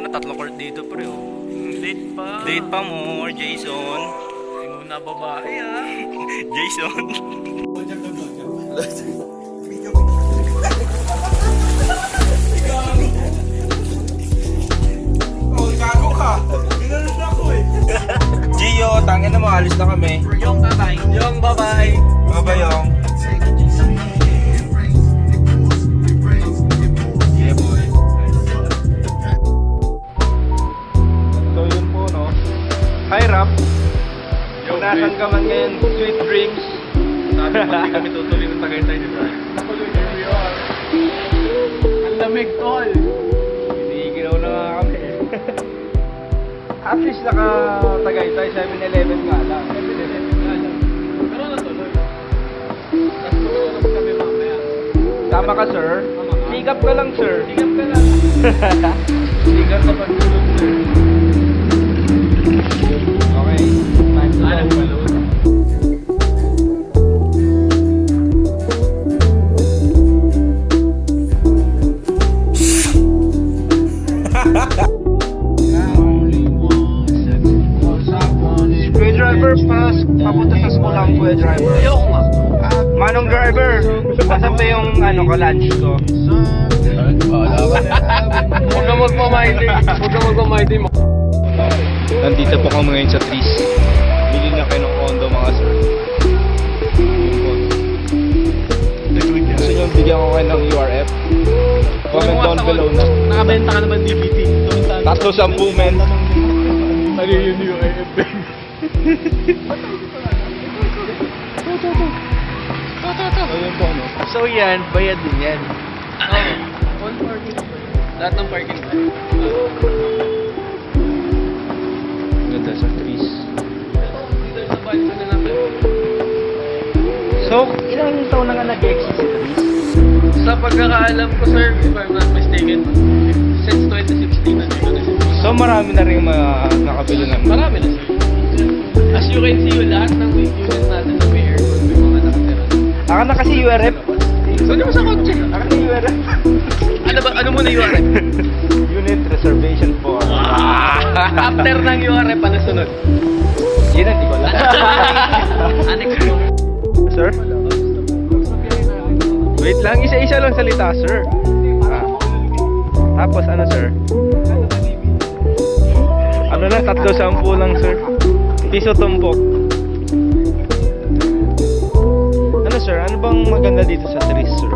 na, 3 court dito pre oh. Date pa. Date pa more, Jason. Muna babae ah. Jason. Oh, gago ka. Ginanos na ako eh. Gio, tangin na mo, alis na kami. Yung tatay. Yung babae. Babayong. Yeah, boy. So yun po, no? Hi, Rap. Kung nasan ka man ngayon, sweet dreams. Sabi mo, hindi kami tutuloy ng Tagaytay dito. Here we are. Ang lamig, tol. Ginaw na nga kami. At least naka-Tagaytay, 7-Eleven nga lang. 7-Eleven nga lang. Pero natuloy. Tapos matulog kami mamaya. Tama ka, sir? Sigap ka lang, sir. Tingap ka lang. Sigap ka pagtulog, sir. Okay. Time to Alam go. ko, Lord. Driver, papunta sa school ang kuya driver. Ayoko nga. Manong driver, asan ba yung lunch ko? Huwag ka magmamahidi. Huwag ka magmamahidi mo. Nandito po kami ngayon sa Trees. Bili na kayo ng condo mga sir. Yun po. Gusto nyo bigyan ko kayo ng URF? Comment down below na. Nakabenta ka naman DVD. 310 men. Ano yun yung AFP? Ayun po no. So yan, bayad din yan. All parking. Lahat ng parking. Ganda sa Trees. Dito sa bahay na namin. So, ilang taon na nga nag-exist si Trees? Sa pagkakaalam ko sir, if I'm not mistaken, since 2016 nandito na siya. So, marami na rin mga nakabili ng... Marami na sir. As you can see, lahat ng unit natin sa may aircon, may mga nakatira. Aka na kasi URF. Saan mo sa kotse? Aka na URF. Ano muna URF? Unit reservation for... After ng URF, ano sunod? Yun, hindi ko alam. Sir? Wait lang, isa-isa lang salita, sir. Tapos ano, sir? Ano lang, 310 lang, sir. Piso tumpok. Ano, sir? Ano bang maganda dito sa Trees, sir?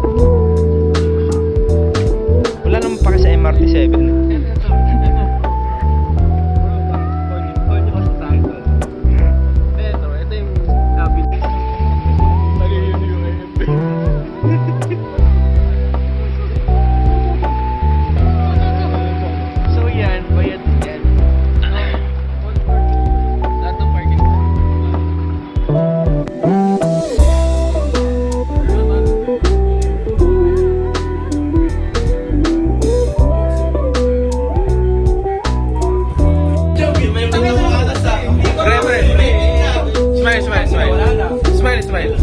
Wala naman pa kasi sa MRT7. Ito yung sabi. Ano yun yung AFP? So yan, bayad yan. Lahat ng parking. Smile.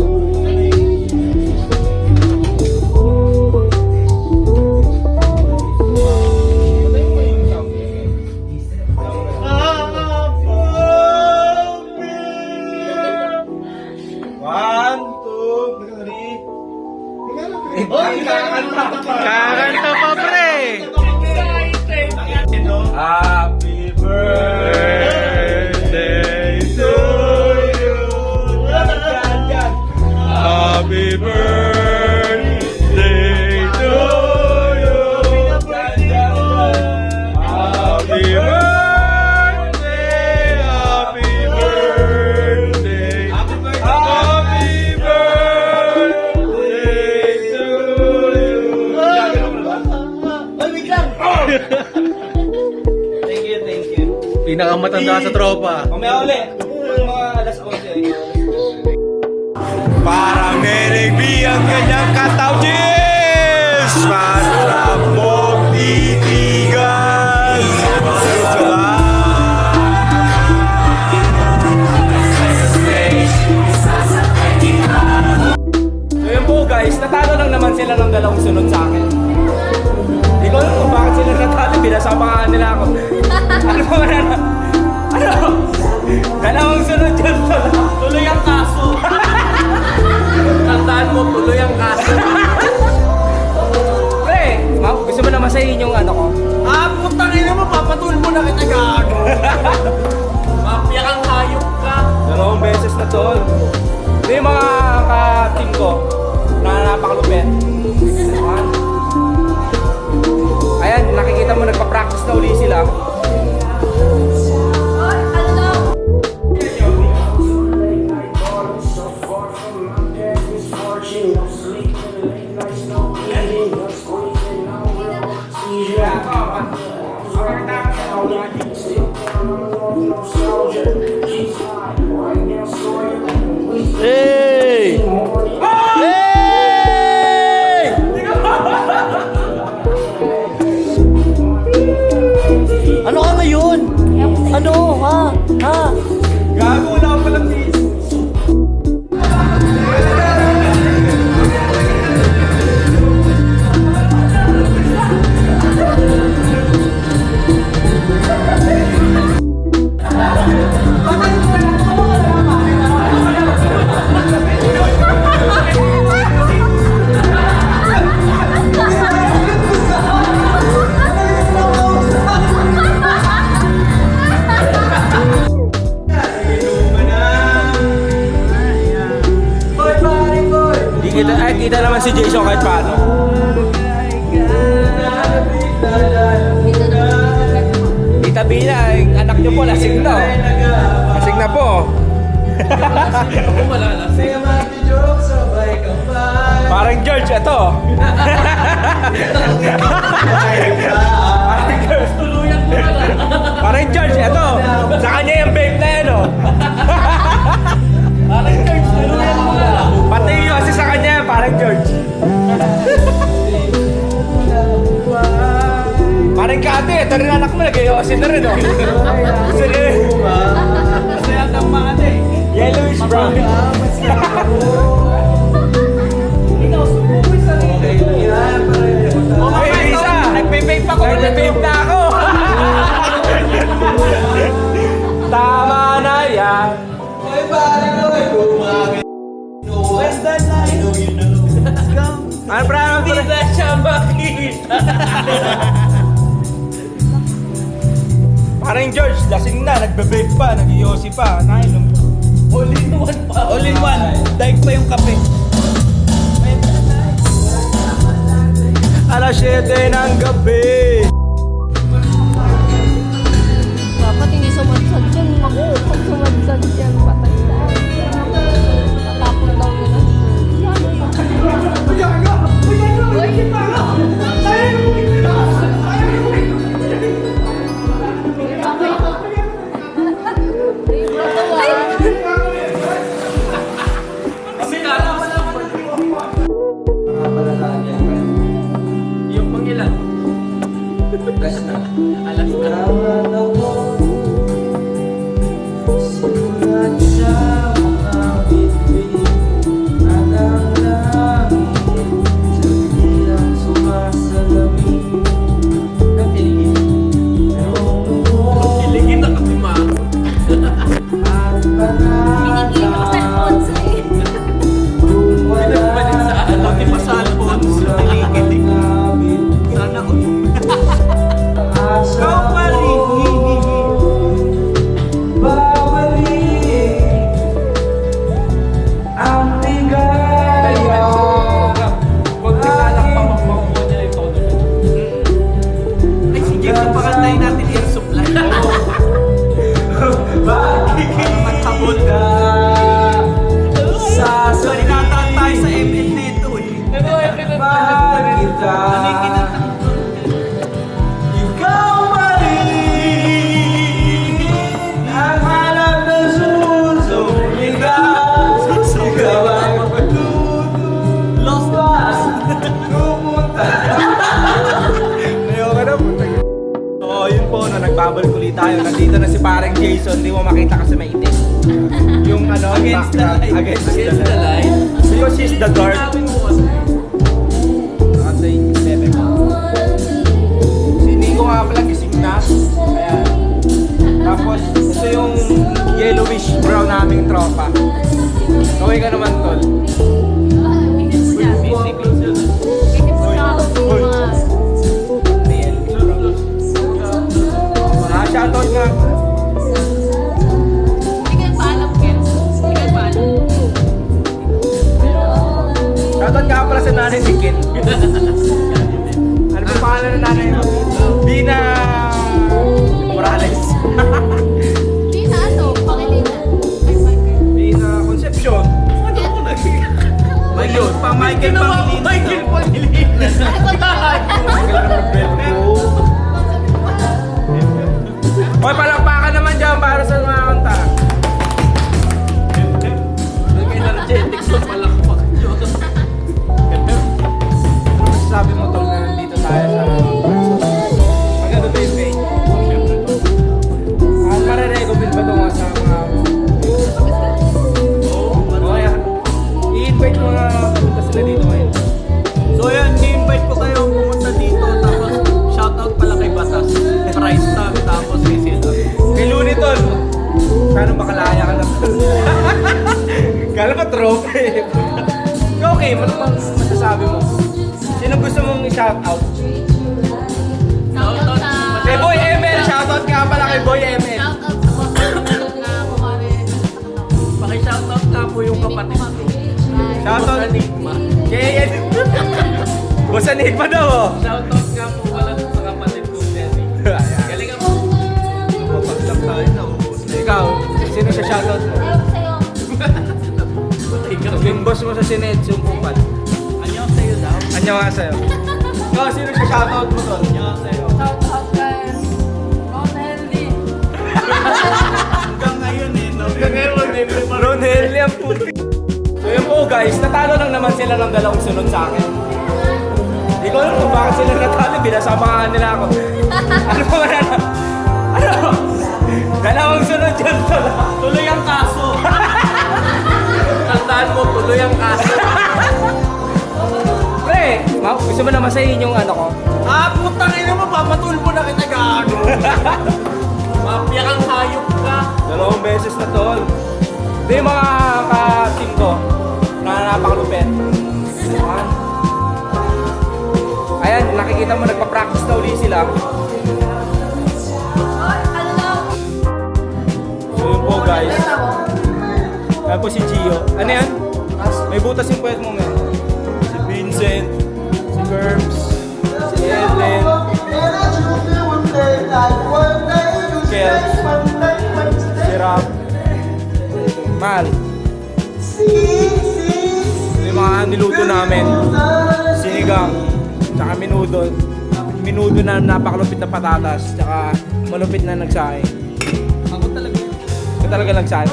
Kakanta pa pre! Happy birthday to you. Happy birthday to you. Happy birthday, happy birthday, happy birthday to you. Thank you. Pinakamatanda sa tropa. Mamaya ulit. Mga alas 11. Parang nerigbi ang kanyang kataw. Cheers! Masarap mong titigan. So yun po guys, natalo lang naman sila ng dalawang sunod sa akin. Hindi ko alam kung bakit sila natalo. sinasabahan nila ako. Ano ba na? Ano? Dalawang sunod yun. Tuloy ang kaso. Tandaan mo, tuloy ang kaso. Pre, gusto mo na masahin yung ano ko? Ah, putang ina mo, papatulog mo na kita gago. Mafia kang hayop ka. Dalawang beses na tol. Ito yung mga ka-team ko na napakalupit. Ayan, nakikita mo nagpa-practice na uli sila. Hey! Hey! Ano ka ngayon? Ano? Ha? Ha? Gago, wala ka palang sis. Kita naman si Jason kahit paano. Tita Bina, yung anak niyo po, lasing na. Lasing na po. Ako malalasing. Parang George, ito. Tuluyan mo na lang. Parang George, ito. Sa kanya yung babe na yan, oh. Parang George, tuluyan mo na lang. Pati yun kasi sa kanya, parang George. Parang kate, ito rin anak mo, nag-iyosin na rin, oh. Gusto rin. Masaya kang mate. Yellowish brown. Ikaw, subukoy sa rin. Okay, isa. Nagpe-vape ako. Nagpe-vape na ako. Tama na yan. Ano pra? Hindi na siya makita. Parang George, lasing na, nagbe-vape pa, nag-iossi pa, nainom. All in one pa. All in one. Daig pa yung kape. Alas 7 ng gabi. Dapat hindi sumadsad yan. Ako, pag sumadsad yan, patay na. Tatapon daw nila. Kasi yung pangilan. Alas na. Alas na. Kiligin na kami ma. Pinigil ko sa Alfonso eh. Pinagpalit sa ano, di pa sa Alfonso. Kiligin. Sana ko. Go Paris! Huwag naglalak pa magpakuha niya yung tono niya. Ay, sige, pakantayin natin air supply. Maghabol ka. Salinataan tayo sa ML dito eh. Ikaw pa rin ang hanap ng susunod. Ikaw ay Lost pumunta. Ayaw ka na, puntag. So, yun po, no, nagbabalik ulit tayo. Nandito na si parang Jason, di mo makita kasi may itim. Yung ano, Against the light. Against the Against the light. light. Because she's the dark. Sinawin mo kasi. Si Nico nga pala, Ayan. Tapos, ito yung yellowish brown naming tropa. Kaway ka naman, tol. Shoutout nga. Shoutout nga pala sa nanay ni Ken. Ano ba pangalan ng nanay mo? Bina Morales. Bina Concepcion. Michael, pang Michael Pangilinan. Michael Pangilinan. Hoy, palakpakan naman dyan para sa mga kanta. Energetics ng palakpak nyo. Ano masasabi mo, tol, na nandito tayo sa maganda ba yung page? At marirecommend ba ito nga sa mga okay, i-invite mo na punta sila dito ngayon. So yan, i-invite ko kayo pumunta dito. Tapos shoutout pala kay Batas. Price tag, tapos may sila. Kay Luni, tol. Sana makalaya ka na, tol. Kala mo trophy. Okay, ano bang masasabi mo? Sino gusto mong i-shoutout? Kay Boy ML, shoutout nga pala kay Boy ML. Paki-shoutout nga po yung kapatid ko. Shoutout Enigma. kay Boss Enigma daw, oh. Shoutout nga po pala sa kapatid ko, Benny. Galing ako. Mapaglang tayo na ubos na. Ikaw, sino siya shoutout mo? Yung boss mo sa Sinet, yung kupal. Anyo sa'yo daw. Anyo nga sa'yo. Ikaw, sino siya shoutout mo, tol? Anyo sa'yo. Hanggang ngayon eh. Hanggang ngayon eh. Ron Henley ang puti. So yun po guys, natalo lang naman sila ng dalawang sunod sa akin. Hindi ko alam kung bakit sila natalo, binasamahan nila ako. Ano ba na? Ano? Dalawang sunod yun tol. Tuloy ang kaso. Tandaan mo, tuloy ang kaso. Pre, gusto mo naman sayin yung ano ko? Ah, putang ina mo, papatulpo na kita gaano. Mafia kang hayop ka. Dalawang beses na tol. Ito yung mga ka-team ko na napakalupit. Ayan, nakikita mo nagpa-practice na uli sila. So yun po guys. Ayan po si Gio. Ano yan? May butas yung puwet mo ngayon. Si Vincent, si Curbs, si Ellen, Kels, si Rob, Mal. Yung mga niluto namin. Sinigang, tsaka minudo. Minudo na napakalupit na patatas, tsaka malupit na nagsaing. Ako talaga. Ito talaga nagsaing.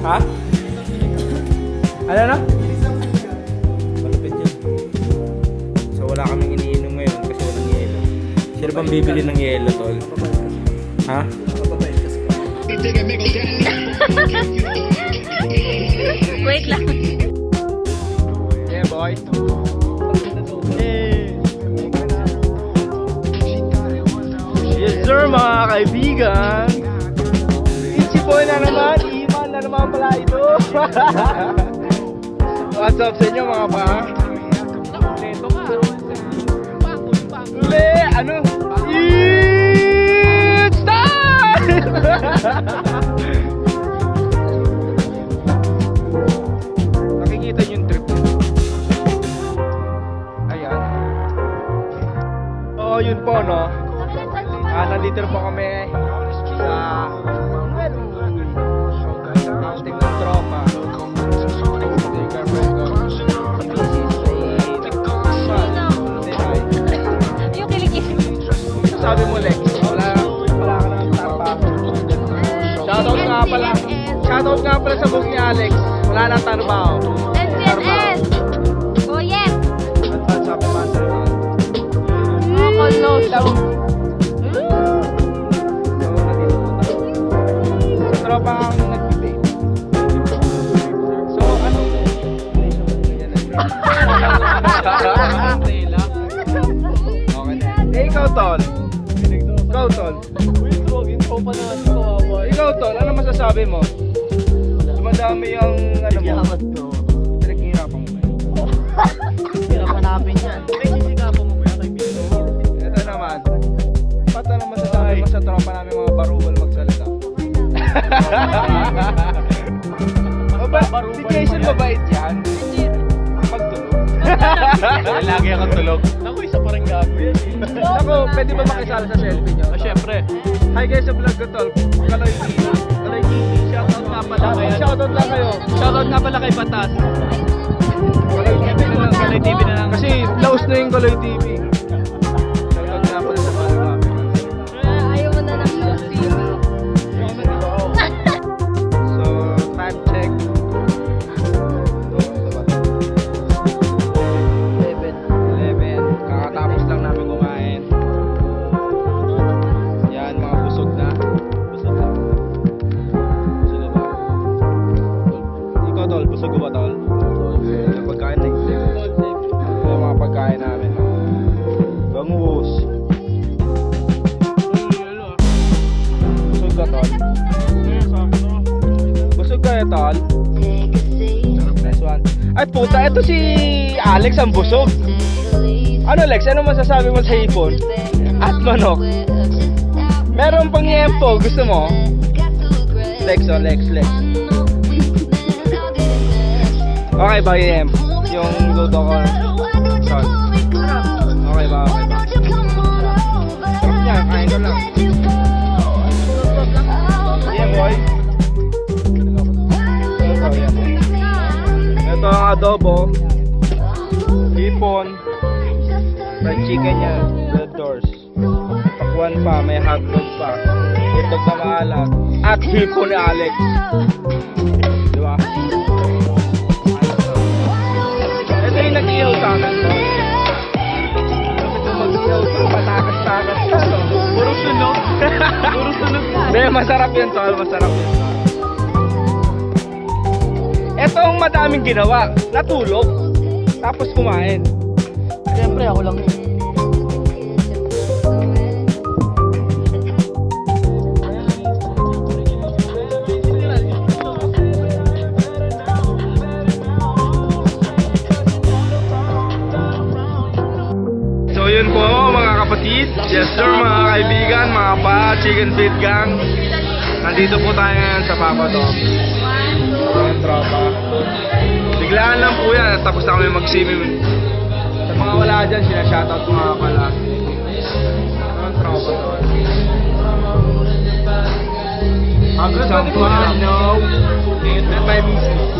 Ha? Ano na? Malupit yun. So wala kaming iniinom ngayon kasi walang yelo. Sino bang bibili ng yelo, tol? Ha? Wait lang. Yeah, boy. Yes, sir, mga kaibigan. Itchy boy na naman. Iman na naman pala ito. What's up sa inyo, mga pa? Neto ka. Uli! Ano? It's time! Nakikita niyo yung trip. Ayan. Oo, yun po, no? Nandito na po kami sa mounting ng tropa. Yung kilikili. Sabi mo, Lex, wala ka nang tapa. Shoutout nga pala sa book ni Alex. Wala nang trabaho. NCNS! Oh yes! Sabi man sa Nakalos. sa tropa ang nag-debate. So, ano? Okay na. Eh, ikaw, Tol. Ikaw, Tol. Intro pa naman si Kawawa. Ikaw, Tol, ano masasabi mo? Dumadami ang ano mo. Yamat ko. Pinaghihirapan mo ba? Hirap hanapin yan. May sisikapan mo ba yan kaibigan? Ito naman. Ba't ano masasabi mo sa tropa namin mga baruwal magsalita? Si Jason mabait yan. Magtulog. Lagi ako tulog. Naku, isa pa rin gago yan. Ako, pwede ba makisala sa selfie nyo? Syempre. Hi guys sa vlog ko, Tol. Kaloy TV. Kaloy TV. Shoutout nga pala kayo. Shoutout lang kayo. Shoutout nga pala kay Batas. Kaloy TV na lang. Kaloy TV na lang. Kasi laos na yung Kaloy TV. Shoutout nga pala sa mga namin. Ayaw mo na ng love team. So, time check. Ito ba? 11. Kakatapos lang namin kumain. Yan, mga busog na. Busog na. Busog na ba? Ikaw, Tol. Busog ka ba, Tol? Yung pagkain na yung mga pagkain namin. Bangus. Busog ka, Tol? Busog ka, Tol? Next one. Ay, puta. Ito si Alex ang busog. Ano, Lex? Ano masasabi mo sa hipon? At manok? Meron pang yempo. Gusto mo? Lex, oh, Lex. Okay ba yung yung luto ko? Son. Okay ba? Sarap niya. Kain ko lang. Yeah, boy. Ito, yan. Ito ang adobo. Hipon. Fried chicken niya. Red doors. Pakwan pa. May hotdog pa. Itlog na maalat. At hipon ni Alex. Di ba? Ito yung nag-ihaw sa amin. Ito mag-ihaw sa patakas-takas. Puro sunog. Puro sunog yan. Hindi, masarap yun, Tol. Masarap yun. Ito ang madaming ginawa. Natulog. Tapos kumain. Siyempre, ako lang yun. So yun po mga kapatid. Yes sir, mga kaibigan, mga pa-chicken feed gang. Nandito po tayo ngayon sa Papa Dog. Ang tropa. Biglaan lang po yan. Tapos na kami mag-swimming. Sa mga wala dyan, sinashoutout ko nga pala. Ang tropa doon. Have some fun, no? That my business.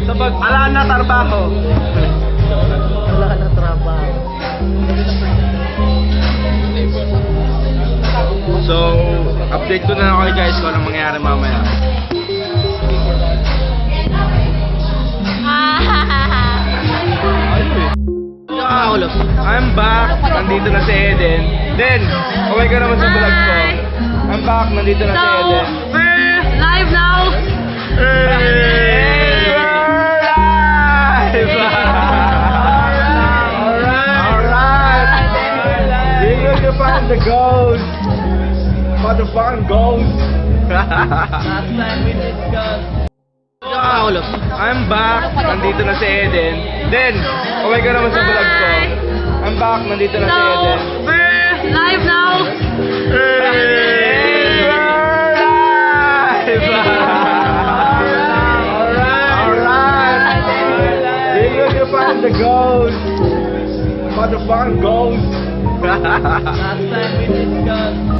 Sabag, ala na trabaho. Wala ka na trabaho. So, update ko na lang kayo guys kung anong mangyayari mamaya. I'm back. Nandito na si Eden. Den, okay ka naman sa vlog ko. I'm back. Nandito na si Eden. we're live now. Hey! We're live! Alright! Here you find the ghost. Motherfucking ghost. Last time we discussed. I'm back. Nandito na si Eden. Den, okay ka naman sa vlog ko. I'm back. Nandito na si Eden. we're live now. Hey! We're live! Alright! Here you find the ghost. Motherfucking ghost. Last time we discussed.